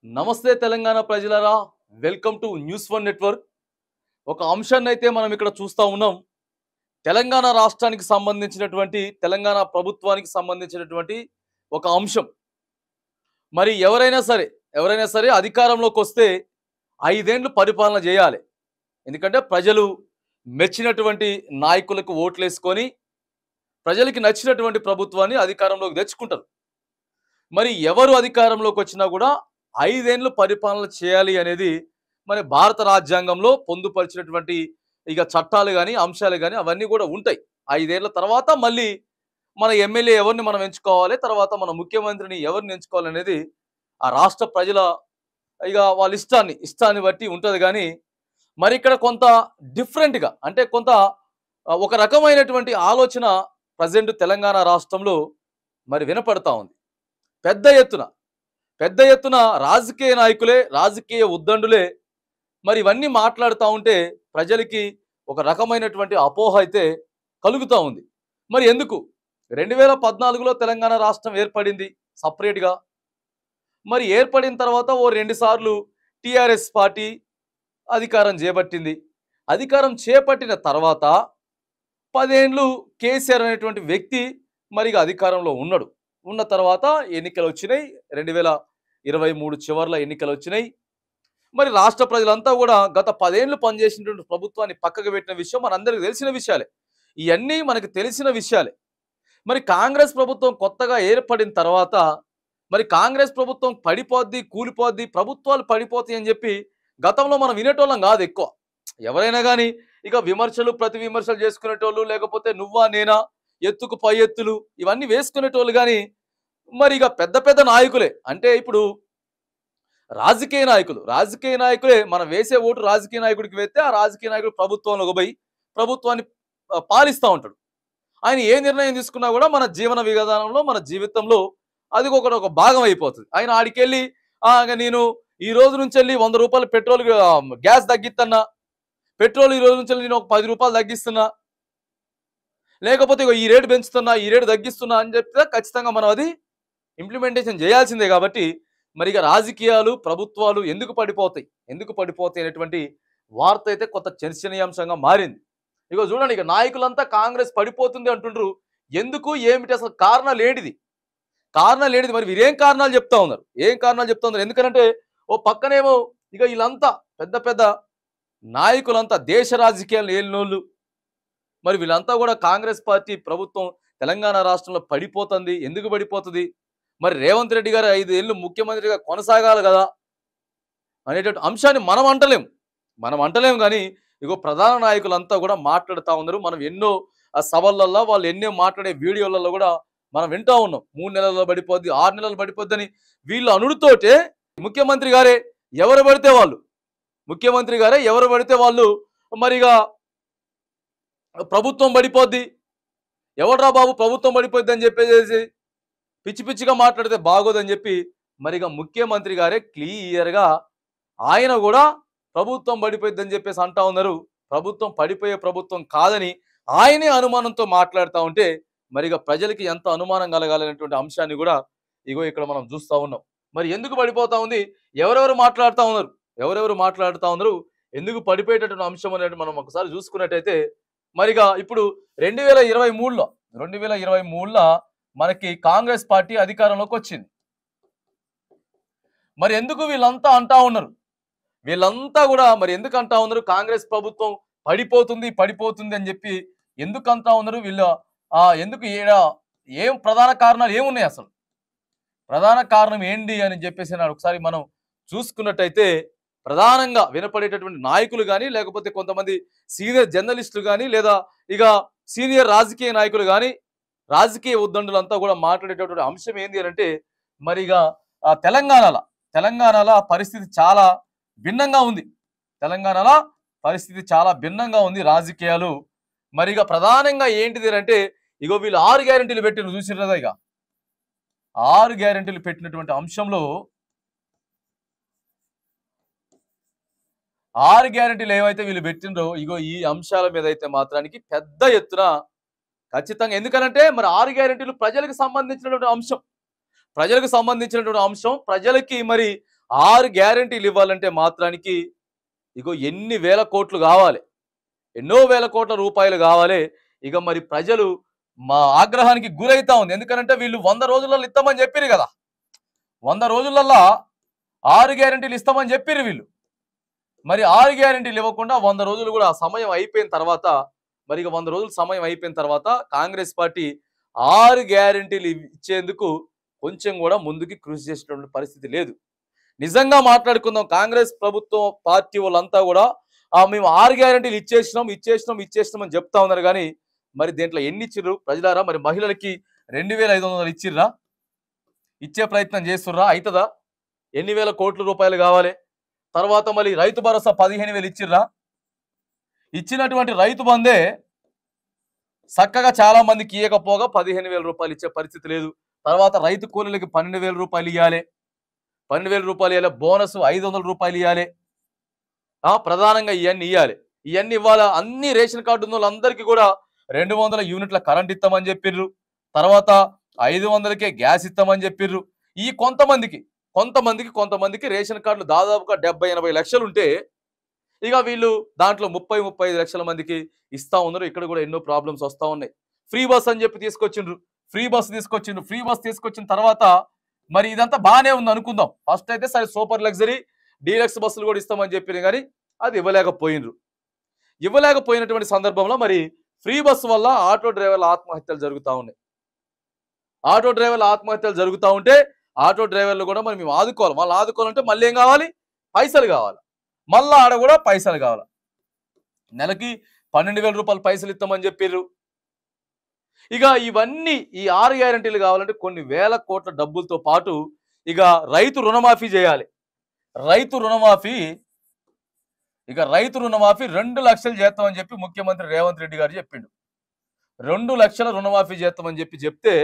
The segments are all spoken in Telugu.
నమస్తే తెలంగాణ ప్రజలారా, welcome to news one network. ఒక అంశాన్ని అయితే మనం ఇక్కడ చూస్తా ఉన్నాం. తెలంగాణ రాష్ట్రానికి సంబంధించినటువంటి, తెలంగాణ ప్రభుత్వానికి సంబంధించినటువంటి ఒక అంశం. మరి ఎవరైనా సరే అధికారంలోకి వస్తే 5 ఏళ్ళు పరిపాలన చేయాలి. ఎందుకంటే ప్రజలు మెచ్చినటువంటి నాయకులకు ఓట్లేసుకొని ప్రజలకి నచ్చినటువంటి ప్రభుత్వాన్ని అధికారంలోకి తెచ్చుకుంటారు. మరి ఎవరు అధికారంలోకి వచ్చినా కూడా 5 ఏళ్ళు పరిపాలన చేయాలి అనేది మన భారత రాజ్యాంగంలో పొందుపరిచినటువంటి చట్టాలు కానీ, అంశాలు కానీ అవన్నీ కూడా ఉంటాయి. 5 ఏళ్ల తర్వాత మళ్ళీ మన ఎమ్మెల్యే ఎవరిని మనం ఎంచుకోవాలి, తర్వాత మన ముఖ్యమంత్రిని ఎవరిని ఎంచుకోవాలనేది ఆ రాష్ట్ర ప్రజల వాళ్ళ ఇష్టాన్ని బట్టి ఉంటుంది. కానీ మరి ఇక్కడ కొంత డిఫరెంట్గా, అంటే కొంత ఒక రకమైనటువంటి ఆలోచన ప్రజెంట్ తెలంగాణ రాష్ట్రంలో మరి వినపడతా ఉంది. పెద్ద ఎత్తున రాజకీయ నాయకులే, రాజకీయ ఉద్దండులే మరి ఇవన్నీ మాట్లాడుతూ ఉంటే ప్రజలకి ఒక రకమైనటువంటి అపోహ అయితే కలుగుతూ ఉంది. మరి ఎందుకు 2014లో తెలంగాణ రాష్ట్రం ఏర్పడింది సపరేట్గా. మరి ఏర్పడిన తర్వాత ఓ 2 సార్లు టిఆర్ఎస్ పార్టీ అధికారం చేపట్టింది. అధికారం చేపట్టిన తర్వాత 10 ఏళ్ళు కేసీఆర్ అనేటువంటి వ్యక్తి మరి అధికారంలో ఉన్నాడు. ఉన్న తర్వాత ఎన్నికలు వచ్చినాయి. 2023 చివర్ల ఎన్నికలు వచ్చినాయి. మరి రాష్ట్ర ప్రజలంతా కూడా గత 10 ఏళ్ళు పనిచేసినటువంటి ప్రభుత్వాన్ని పక్కకు పెట్టిన విషయం మనందరికీ తెలిసిన విషయాలే. ఇవన్నీ మనకు తెలిసిన విషయాలే. మరి కాంగ్రెస్ ప్రభుత్వం కొత్తగా ఏర్పడిన తర్వాత మరి కాంగ్రెస్ ప్రభుత్వం పడిపోద్ది, కూలిపోద్ది, ప్రభుత్వాలు పడిపోతాయి అని చెప్పి గతంలో మనం వినేటోళ్ళం కాదు ఎక్కువ. ఎవరైనా కానీ విమర్శలు ప్రతి విమర్శలు చేసుకునేటోళ్ళు, లేకపోతే నువ్వా నేనా, ఎత్తుకు పై ఎత్తులు ఇవన్నీ వేసుకునేటోళ్ళు. కానీ మరి పెద్ద పెద్ద నాయకులే, అంటే ఇప్పుడు రాజకీయ నాయకులే మనం వేసే ఓటు రాజకీయ నాయకుడికి వేస్తే ఆ రాజకీయ నాయకుడు ప్రభుత్వంలోకి పోయి ప్రభుత్వాన్ని పాలిస్తూ ఉంటాడు. ఆయన ఏ నిర్ణయం తీసుకున్నా కూడా మన జీవన విధానంలో, మన జీవితంలో అది ఒక భాగం అయిపోతుంది. ఆయన ఆడికెళ్ళి నేను ఈ రోజు నుంచి వెళ్ళి 100 రూపాయలు పెట్రోల్ గ్యాస్ తగ్గిస్తున్నా, పెట్రోల్ ఈ రోజు నుంచి నేను ఒక 10 రూపాయలు తగ్గిస్తున్నా, లేకపోతే ఈ రేటు పెంచుతున్నా, ఈ రేటు తగ్గిస్తున్నా అని చెప్తే ఖచ్చితంగా మనం అది ఇంప్లిమెంటేషన్ చేయాల్సిందే. కాబట్టి మరి రాజకీయాలు, ప్రభుత్వాలు ఎందుకు పడిపోతాయి అనేటువంటి వార్త అయితే కొంత చర్చనీయాంశంగా మారింది. చూడండి, నాయకులంతా కాంగ్రెస్ పడిపోతుంది అంటుండ్రు. ఎందుకు, ఏమిటి, అసలు కారణాలు ఏంటిది? మరి వీరేం కారణాలు చెప్తా ఉన్నారు? ఎందుకంటే ఓ పక్కనేమో వీళ్ళంతా పెద్ద పెద్ద నాయకులంతా దేశ రాజకీయాలు ఏలినోళ్ళు. మరి వీళ్ళంతా కూడా కాంగ్రెస్ పార్టీ ప్రభుత్వం తెలంగాణ రాష్ట్రంలో పడిపోతుంది, ఎందుకు పడిపోతుంది, మరి రేవంత్ రెడ్డి గారు 5 ఏళ్ళు ముఖ్యమంత్రిగా కొనసాగాలి కదా అనేటువంటి అంశాన్ని మనం అంటలేం. కానీ ప్రధాన నాయకులంతా కూడా మాట్లాడుతూ ఉన్నారు. మనం ఎన్నో సభలలో వాళ్ళు ఎన్నో మాట్లాడే వీడియోలలో కూడా మనం వింటూ ఉన్నాం. 3 నెలల్లో పడిపోద్ది, 6 నెలలు పడిపోద్ది అని వీళ్ళు అనుడుతోటే ముఖ్యమంత్రి గారే ఎవరు పడితే వాళ్ళు మరిగా ప్రభుత్వం పడిపోద్ది, ఎవడ్రా బాబు ప్రభుత్వం పడిపోద్ది అని చెప్పేసి పిచ్చి పిచ్చిగా మాట్లాడితే బాగోదని చెప్పి మరిగా ముఖ్యమంత్రి గారే క్లియర్గా ఆయన కూడా ప్రభుత్వం పడిపోద్దని చెప్పేసి అంటా ఉన్నారు. ప్రభుత్వం పడిపోయే ప్రభుత్వం కాదని ఆయనే అనుమానంతో మాట్లాడుతూ ఉంటే మరిగా ప్రజలకి ఎంత అనుమానం కలగాలనేటువంటి అంశాన్ని కూడా ఇక్కడ మనం చూస్తూ ఉన్నాం. మరి ఎందుకు పడిపోతా ఉంది, ఎవరెవరు మాట్లాడుతూ ఉన్నారు, ఎందుకు పడిపోయేటటువంటి అంశం అనేది మనం ఒకసారి చూసుకున్నట్టయితే మరిగా ఇప్పుడు 2023లో మనకి కాంగ్రెస్ పార్టీ అధికారంలోకి వచ్చింది. మరి ఎందుకు వీళ్ళంతా అంటా ఉన్నారు, మరి ఎందుకు అంటా ఉన్నారు కాంగ్రెస్ ప్రభుత్వం పడిపోతుంది అని చెప్పి ఎందుకు అంటా ఉన్నారు వీళ్ళు? ఎందుకు ఏం ప్రధాన కారణాలు ఏమున్నాయి, అసలు ప్రధాన కారణం ఏంటి అని చెప్పేసి ఒకసారి మనం చూసుకున్నట్టయితే ప్రధానంగా వినపడేటటువంటి నాయకులు కానీ, లేకపోతే కొంతమంది సీనియర్ జర్నలిస్టులు కానీ, లేదా సీనియర్ రాజకీయ నాయకులు కానీ, రాజకీయ ఉద్దండులంతా కూడా మాట్లాడేటటువంటి అంశం ఏంటి అంటే మరిగా తెలంగాణలో పరిస్థితి చాలా భిన్నంగా ఉంది. రాజకీయాలు మరిగా ప్రధానంగా ఏంటిది అంటే వీళ్ళు 6 గ్యారెంటీలు పెట్టిన చూసిరు కదా. 6 గ్యారెంటీలు పెట్టినటువంటి అంశంలో 6 గ్యారెంటీలు ఏవైతే వీళ్ళు పెట్టినరో ఈ అంశాల మీద అయితే మాత్రానికి పెద్ద ఎత్తున ఖచ్చితంగా, ఎందుకంటే మరి 6 గ్యారెంటీలు ప్రజలకు సంబంధించినటువంటి అంశం, ప్రజలకి మరి 6 గ్యారెంటీలు ఇవ్వాలంటే మాత్రానికి ఇగో ఎన్ని వేల కోట్లు కావాలి, ఎన్నో వేల కోట్ల రూపాయలు కావాలి. ఇక మరి ప్రజలు మా ఆగ్రహానికి గురైతా ఉంది. ఎందుకంటే వీళ్ళు 100 రోజులలో ఇస్తామని చెప్పిరు కదా, 100 రోజులలో 6 గ్యారెంటీలు ఇస్తామని చెప్పిరు వీళ్ళు. మరి 6 గ్యారెంటీలు ఇవ్వకుండా 100 రోజులు కూడా సమయం అయిపోయిన తర్వాత, మరి ఇక 100 రోజులు సమయం అయిపోయిన తర్వాత కాంగ్రెస్ పార్టీ 6 గ్యారెంటీలు ఇచ్చేందుకు కొంచెం కూడా ముందుకి కృషి చేసేటువంటి పరిస్థితి లేదు. నిజంగా మాట్లాడుకుందాం, కాంగ్రెస్ ప్రభుత్వం పార్టీ వాళ్ళంతా కూడా మేము 6 గ్యారెంటీలు ఇచ్చేసినాం అని చెప్తా ఉన్నారు. కానీ మరి దీంట్లో ఎన్ని ఇచ్చిర్రు ప్రజలారా? మరి మహిళలకి 2500 ఇచ్చిర్రా? ఇచ్చే ప్రయత్నం చేస్తుర్రా? అవుతుందా? ఎన్ని వేల కోట్ల రూపాయలు కావాలి? తర్వాత మళ్ళీ రైతు భరోసా 15,000 ఇచ్చిర్రా? ఇచ్చినటువంటి రైతు బందే చక్కగా చాలా మందికి ఇవ్వకపోగా 15,000 రూపాయలు ఇచ్చే పరిస్థితి లేదు. తర్వాత రైతు కూలీలకి 12,000 రూపాయలు ఇవ్వాలి, 12,000 రూపాయలు ఇవ్వాలి. బోనస్ 500 రూపాయలు ఇవ్వాలి. ప్రధానంగా ఇవన్నీ ఇవ్వాలి. ఇవన్నీ ఇవ్వాలా? అన్ని రేషన్ కార్డు ఉన్న వాళ్ళందరికీ కూడా 200 యూనిట్ల కరెంట్ ఇస్తామని చెప్పిర్రు. తర్వాత 500కే గ్యాస్ ఇస్తామని చెప్పిర్రు. ఈ కొంతమందికి రేషన్ కార్డులు దాదాపుగా 70-80 లక్షలు ఉంటే ఇక వీళ్ళు దాంట్లో 30-35 లక్షల మందికి ఇస్తా ఉన్నారు. ఇక్కడ కూడా ఎన్నో ప్రాబ్లమ్స్ వస్తూ ఉన్నాయి. ఫ్రీ బస్ అని చెప్పి తీసుకొచ్చిండ్రు. ఫ్రీ బస్ తీసుకొచ్చిన తర్వాత మరి ఇదంతా బాగానే ఉంది అనుకుందాం. ఫస్ట్ అయితే సరే సూపర్ లగ్జరీ డీలక్స్ బస్సులు కూడా ఇస్తామని చెప్పిన కానీ అది ఇవ్వలేకపోయినటువంటి సందర్భంలో మరి ఫ్రీ బస్సు వల్ల ఆటో డ్రైవర్ల ఆత్మహత్యలు జరుగుతూ ఉంటే ఆటో డ్రైవర్లు కూడా మరి మేము ఆదుకోవాలి. వాళ్ళు ఆదుకోవాలంటే మళ్ళీ ఏం కావాలి? పైసలు కావాలి. మళ్ళా ఆడ కూడా పైసలు కావాలి. నెలకి 12,000 రూపాయలు పైసలు ఇస్తామని చెప్పిర్రు. ఇక ఇవన్నీ ఈ 6 గ్యారెంటీలు కావాలంటే కొన్ని వేల కోట్ల డబ్బులతో పాటు ఇక రైతు రుణమాఫీ చేయాలి. రైతు రుణమాఫీ 2 లక్షలు చేస్తామని చెప్పి ముఖ్యమంత్రి రేవంత్ రెడ్డి గారు చెప్పిండు. 2 లక్షల రుణమాఫీ చేస్తామని చెప్తే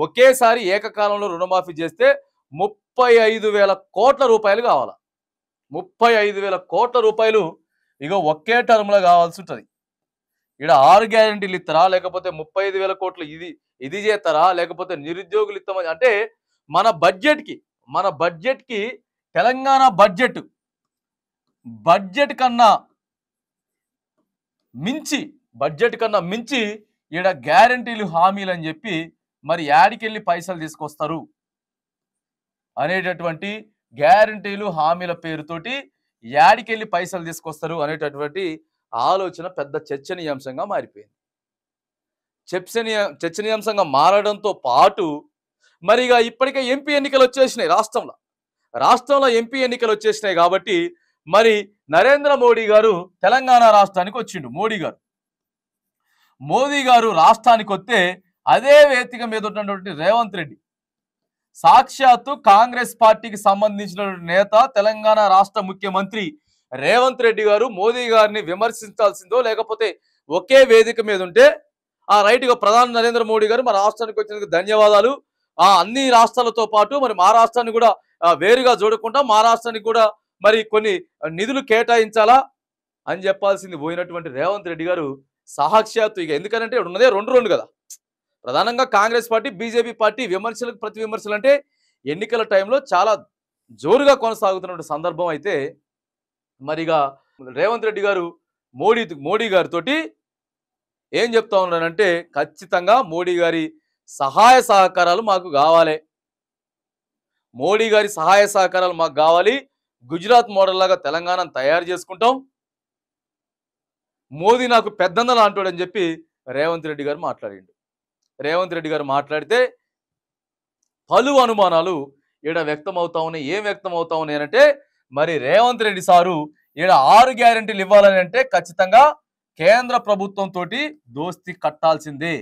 ఒకేసారి ఏకకాలంలో రుణమాఫీ చేస్తే 35,000 కోట్ల రూపాయలు కావాలా. 35,000 కోట్ల రూపాయలు ఇక ఒకే టర్మ్లో కావాల్సి ఉంటుంది. ఇక్కడ 6 గ్యారెంటీలు ఇస్తారా, లేకపోతే 35,000 కోట్లు ఇది చేస్తారా, లేకపోతే నిరుద్యోగులు ఇస్తామని అంటే మన బడ్జెట్కి తెలంగాణ బడ్జెట్ కన్నా మించి ఈడ గ్యారెంటీలు హామీలు అని చెప్పి మరి యాడికెళ్ళి పైసలు తీసుకొస్తారు అనేటటువంటి గ్యారెంటీలు హామీల పేరుతోటి యాడికెళ్ళి పైసలు తీసుకొస్తారు అనేటటువంటి ఆలోచన పెద్ద చర్చనీయాంశంగా మారిపోయింది. చర్చనీయాంశంగా మారడంతో పాటు మరిగా ఇప్పటికే ఎంపీ ఎన్నికలు వచ్చేసినాయి. రాష్ట్రంలో ఎంపీ ఎన్నికలు వచ్చేసినాయి కాబట్టి మరి నరేంద్ర మోడీ గారు తెలంగాణ రాష్ట్రానికి వచ్చిండు. మోదీ గారు రాష్ట్రానికి వస్తే అదే వేదిక మీద ఉన్నటువంటి రేవంత్ రెడ్డి సాక్షాత్తు కాంగ్రెస్ పార్టీకి సంబంధించిన నేత, తెలంగాణ రాష్ట్ర ముఖ్యమంత్రి రేవంత్ రెడ్డి గారు మోదీ గారిని విమర్శించాల్సిందో లేకపోతే ఒకే వేదిక మీద ఉంటే రైట్గా ప్రధాని నరేంద్ర మోడీ గారు మా రాష్ట్రానికి వచ్చినందుకు ధన్యవాదాలు, అన్ని రాష్ట్రాలతో పాటు మరి మా రాష్ట్రాన్ని కూడా వేరుగా చూడకుండా మా రాష్ట్రానికి కూడా మరి కొన్ని నిధులు కేటాయించాలా అని చెప్పాల్సింది పోయినటువంటి రేవంత్ రెడ్డి గారు సాక్షాత్తు ఇక ఎందుకంటే ఉన్నదే రెండు కదా, ప్రధానంగా కాంగ్రెస్ పార్టీ బీజేపీ పార్టీ విమర్శలకు ప్రతి విమర్శలు అంటే ఎన్నికల టైంలో చాలా జోరుగా కొనసాగుతున్న సందర్భం అయితే మరిగా రేవంత్ రెడ్డి గారు మోడీ గారితో ఏం చెప్తా ఉన్నారంటే ఖచ్చితంగా మోడీ గారి సహాయ సహకారాలు మాకు కావాలి, గుజరాత్ మోడల్ లాగా తెలంగాణను తయారు చేసుకుంటాం, మోదీ నాకు పెద్దన్న లాంటోడని చెప్పి రేవంత్ రెడ్డి గారు మాట్లాడిండు. రేవంత్ రెడ్డి గారు మాట్లాడితే పలు అనుమానాలు ఈడ వ్యక్తం అవుతా ఉన్నాయి. ఏం వ్యక్తం అవుతా ఉన్నాయి అంటే మరి రేవంత్ రెడ్డి సారు ఈడ 6 గ్యారెంటీలు ఇవ్వాలని అంటే ఖచ్చితంగా కేంద్ర ప్రభుత్వంతో దోస్తీ కట్టాల్సిందే.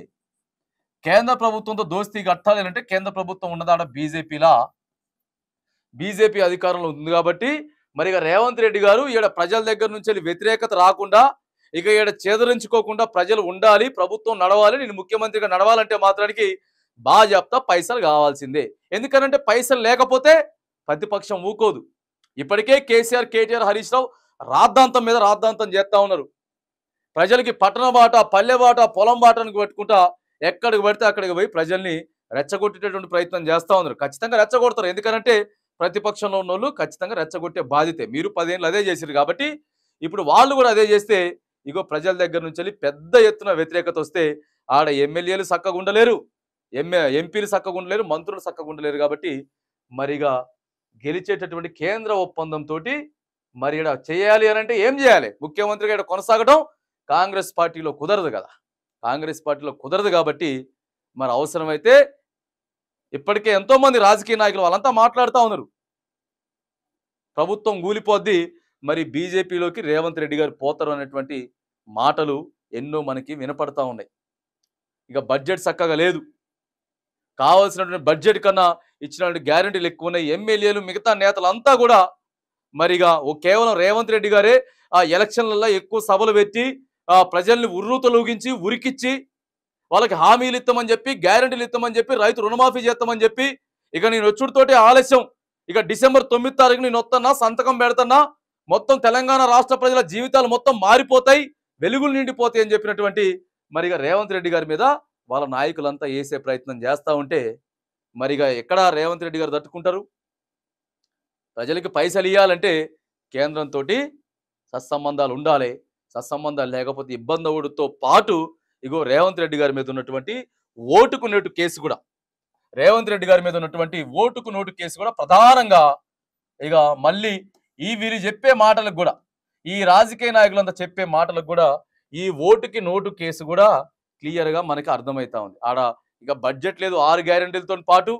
కేంద్ర ప్రభుత్వంతో దోస్తీ కట్టాలి అంటే కేంద్ర ప్రభుత్వం ఉన్నదాడ బీజేపీ అధికారంలో ఉంది కాబట్టి మరి ఇక రేవంత్ రెడ్డి గారు ఈడ ప్రజల దగ్గర నుంచి వ్యతిరేకత రాకుండా ఇక ఈడ చేదరించుకోకుండా ప్రజలు ఉండాలి, ప్రభుత్వం నడవాలి, నేను ముఖ్యమంత్రిగా నడవాలంటే మాత్రానికి బాగా చెప్తా పైసలు కావాల్సిందే. ఎందుకనంటే పైసలు లేకపోతే ప్రతిపక్షం ఊకోదు. ఇప్పటికే కేసీఆర్, కేటీఆర్, హరీష్ రావు రాద్ధాంతం చేస్తా ఉన్నారు. ప్రజలకి పట్టణ బాట, పల్లె బాట, పొలం బాటనికి పెట్టుకుంటా ఎక్కడికి పడితే అక్కడికి పోయి ప్రజల్ని రెచ్చగొట్టేటటువంటి ప్రయత్నం చేస్తూ ఉన్నారు. ఖచ్చితంగా రెచ్చగొడతారు. ఎందుకంటే ప్రతిపక్షంలో ఉన్నోళ్ళు ఖచ్చితంగా రెచ్చగొట్టే బాధ్యతే. మీరు 10 ఏళ్ళు అదే చేసిర్రు కాబట్టి ఇప్పుడు వాళ్ళు కూడా అదే చేస్తే ఇగో ప్రజల దగ్గర నుంచి వెళ్ళి పెద్ద ఎత్తున వ్యతిరేకత వస్తే ఆడ ఎమ్మెల్యేలు చక్కగా ఉండలేరు, ఎంపీలు చక్కగా ఉండలేరు, మంత్రులు చక్కగా ఉండలేరు. కాబట్టి మరిగా గెలిచేటటువంటి కేంద్ర ఒప్పందంతో మరి ఈడ చేయాలి అని అంటే ఏం చేయాలి? ముఖ్యమంత్రిగా ఈడ కొనసాగడం కాంగ్రెస్ పార్టీలో కుదరదు కదా. కాంగ్రెస్ పార్టీలో కుదరదు కాబట్టి మరి అవసరమైతే ఇప్పటికే ఎంతో మంది రాజకీయ నాయకులు వాళ్ళంతా మాట్లాడుతూ ఉన్నారు. ప్రభుత్వం కూలిపోద్ది, మరి బీజేపీలోకి రేవంత్ రెడ్డి గారు పోతారు అనేటువంటి మాటలు ఎన్నో మనకి వినపడతా ఉన్నాయి. ఇక బడ్జెట్ చక్కగా లేదు, కావాల్సినటువంటి బడ్జెట్ కన్నా ఇచ్చినటువంటి గ్యారంటీలు ఎక్కువ ఉన్నాయి. ఎమ్మెల్యేలు మిగతా నేతలంతా కూడా మరిగా కేవలం రేవంత్ రెడ్డి గారే ఆ ఎలక్షన్లలో ఎక్కువ సభలు పెట్టి ప్రజల్ని ఉర్రూతలూగించి ఉరికిచ్చి వాళ్ళకి హామీలు ఇస్తామని చెప్పి, గ్యారంటీలు ఇస్తామని చెప్పి, రైతు రుణమాఫీ చేస్తామని చెప్పి, ఇక నేను వచ్చుడితోటి ఆలస్యం, ఇక డిసెంబర్ 9 తారీఖు నేను వస్తున్నా, సంతకం పెడతానా, మొత్తం తెలంగాణ రాష్ట్ర ప్రజల జీవితాలు మొత్తం మారిపోతాయి, వెలుగులు నిండిపోతాయి అని చెప్పినటువంటి మరిగా రేవంత్ రెడ్డి గారి మీద వాళ్ళ నాయకులంతా వేసే ప్రయత్నం చేస్తూ ఉంటే మరిగా ఎక్కడ రేవంత్ రెడ్డి గారు తట్టుకుంటారు? ప్రజలకి పైసలు ఇవ్వాలంటే కేంద్రంతో సత్సంబంధాలు ఉండాలి. సత్సంబంధాలు లేకపోతే ఇబ్బంది అవ్వడంతో పాటు ఇగో రేవంత్ రెడ్డి గారి మీద ఉన్నటువంటి ఓటుకు నోటు కేసు కూడా ప్రధానంగా ఇక మళ్ళీ వీళ్ళు చెప్పే మాటలకు కూడా, ఈ రాజకీయ నాయకులంతా చెప్పే మాటలకు కూడా ఈ ఓటుకి నోటు కేసు కూడా క్లియర్ గా మనకి అర్థమవుతా ఉంది. ఆడ ఇక బడ్జెట్ లేదు, 6 గ్యారెంటీలతో పాటు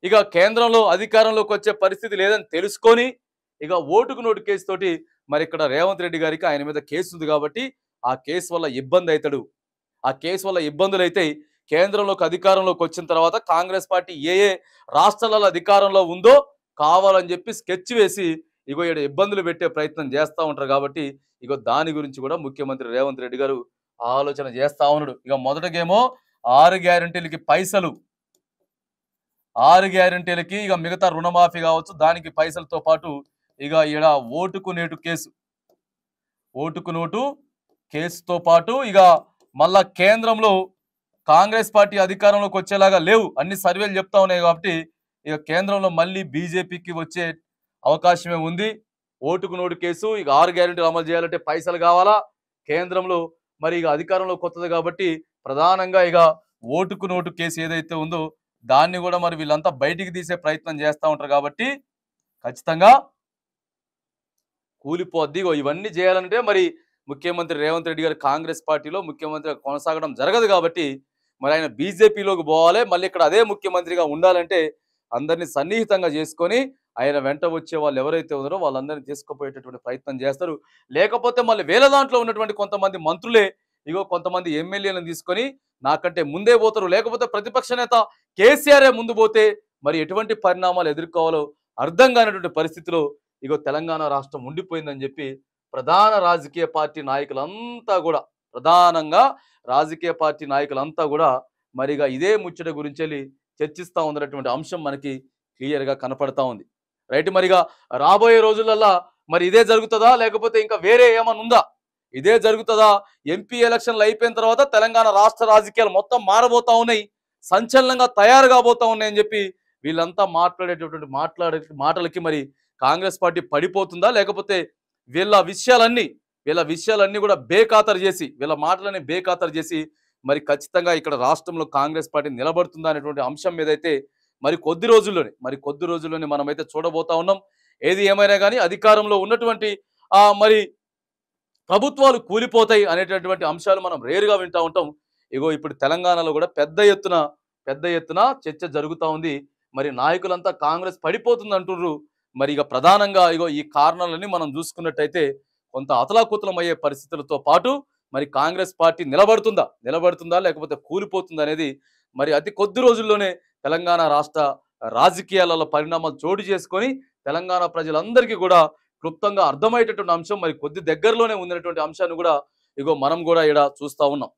ఇక కేంద్రంలో అధికారంలోకి వచ్చే పరిస్థితి లేదని తెలుసుకొని ఇక ఓటుకు నోటు కేసు తోటి మరి ఇక్కడ రేవంత్ రెడ్డి గారికి ఆయన మీద కేసు ఉంది కాబట్టి ఆ కేసు వల్ల ఇబ్బంది అవుతాడు. ఆ కేసు వల్ల ఇబ్బందులు అయితే కేంద్రంలోకి అధికారంలోకి వచ్చిన తర్వాత కాంగ్రెస్ పార్టీ ఏ రాష్ట్రాలలో అధికారంలో ఉందో కావాలని చెప్పి స్కెచ్ వేసి ఇగో ఇక్కడ ఇబ్బందులు పెట్టే ప్రయత్నం చేస్తూ ఉంటారు. కాబట్టి ఇగో దాని గురించి కూడా ముఖ్యమంత్రి రేవంత్ రెడ్డి గారు ఆలోచన చేస్తా ఉన్నాడు. ఇక మొదటగేమో 6 గ్యారెంటీలకి పైసలు, 6 గ్యారెంటీలకి ఇక మిగతా రుణమాఫీ కావచ్చు దానికి పైసలతో పాటు ఇక ఈడ ఓటుకు నోటు కేసుతో పాటు ఇక మళ్ళా కేంద్రంలో కాంగ్రెస్ పార్టీ అధికారంలోకి వచ్చేలాగా లేవు, అన్ని సర్వేలు చెప్తా ఉన్నాయి. కాబట్టి ఇక కేంద్రంలో మళ్ళీ బీజేపీకి వచ్చే అవకాశమే ఉంది. ఓటుకు నోటు కేసు, ఇక 6 గ్యారెంటీలు అమలు చేయాలంటే పైసలు కావాలా, కేంద్రంలో మరి ఇక అధికారంలో కొత్తది కాబట్టి ప్రధానంగా ఇక ఓటుకు నోటు కేసు ఏదైతే ఉందో దాన్ని కూడా మరి వీళ్ళంతా బయటికి తీసే ప్రయత్నం చేస్తూ ఉంటారు. కాబట్టి ఖచ్చితంగా కూలిపోద్ది. ఇవన్నీ చేయాలంటే మరి ముఖ్యమంత్రి రేవంత్ రెడ్డి గారు కాంగ్రెస్ పార్టీలో ముఖ్యమంత్రిగా కొనసాగడం జరగదు. కాబట్టి మరి ఆయన బీజేపీలోకి పోవాలి, మళ్ళీ ఇక్కడ అదే ముఖ్యమంత్రిగా ఉండాలంటే అందరినీ సన్నిహితంగా చేసుకొని ఆయన వెంట వచ్చే వాళ్ళు ఎవరైతే ఉన్నారో వాళ్ళందరినీ తీసుకుపోయేటటువంటి ప్రయత్నం చేస్తారు. లేకపోతే మళ్ళీ వేల దాంట్లో ఉన్నటువంటి కొంతమంది మంత్రులే ఇగో కొంతమంది ఎమ్మెల్యేలను తీసుకొని నాకంటే ముందే పోతారు, లేకపోతే ప్రతిపక్ష నేత కేసీఆరే ముందు పోతే మరి ఎటువంటి పరిణామాలు ఎదుర్కోవాలో అర్థం కానటువంటి పరిస్థితిలో ఇగో తెలంగాణ రాష్ట్రం ఉండిపోయిందని చెప్పి ప్రధాన రాజకీయ పార్టీ నాయకులంతా కూడా మరిగా ఇదే ముచ్చట గురించి వెళ్ళి చర్చిస్తూ ఉన్నటువంటి అంశం మనకి క్లియర్గా కనపడతా ఉంది. రైట్, మరిగా రాబోయే రోజులల్లో మరి ఇదే జరుగుతుందా లేకపోతే ఇంకా వేరే ఏమన్నా ఉందా? ఇదే జరుగుతుందా? ఎంపీ ఎలక్షన్లు అయిపోయిన తర్వాత తెలంగాణ రాష్ట్ర రాజకీయాలు మొత్తం మారబోతా ఉన్నాయి, సంచలనంగా తయారు కాబోతా ఉన్నాయని చెప్పి వీళ్ళంతా మాట్లాడేటటువంటి మాటలకి మరి కాంగ్రెస్ పార్టీ పడిపోతుందా, లేకపోతే వీళ్ళ విషయాలన్నీ కూడా బేఖాతరు చేసి, వీళ్ళ మాటలని బేఖాతరు చేసి మరి ఖచ్చితంగా ఇక్కడ రాష్ట్రంలో కాంగ్రెస్ పార్టీ నిలబడుతుందా అనేటువంటి అంశం మీదైతే మరి కొద్ది రోజుల్లోనే మనమైతే చూడబోతా ఉన్నాం. ఏది ఏమైనా కానీ అధికారంలో ఉన్నటువంటి మరి ప్రభుత్వాలు కూలిపోతాయి అనేటటువంటి అంశాలు మనం రేరుగా వింటూ ఉంటాం. ఇగో ఇప్పుడు తెలంగాణలో కూడా పెద్ద ఎత్తున చర్చ జరుగుతూ ఉంది. మరి నాయకులంతా కాంగ్రెస్ పడిపోతుంది అంటున్నారు. మరి ఇక ప్రధానంగా ఇగో ఈ కారణాలన్నీ మనం చూసుకున్నట్టయితే కొంత అతలాకుతలం అయ్యే పరిస్థితులతో పాటు మరి కాంగ్రెస్ పార్టీ నిలబడుతుందా లేకపోతే కూలిపోతుందా అనేది మరి అతి కొద్ది రోజుల్లోనే తెలంగాణ రాష్ట్ర రాజకీయాలలో పరిణామాలు చోటు చేసుకొని తెలంగాణ ప్రజలందరికీ కూడా క్లుప్తంగా అర్థమయ్యేటటువంటి అంశం మరి కొద్ది దగ్గరలోనే ఉన్నటువంటి అంశాన్ని కూడా ఇగో మనం కూడా ఇక్కడ చూస్తా ఉన్నాం.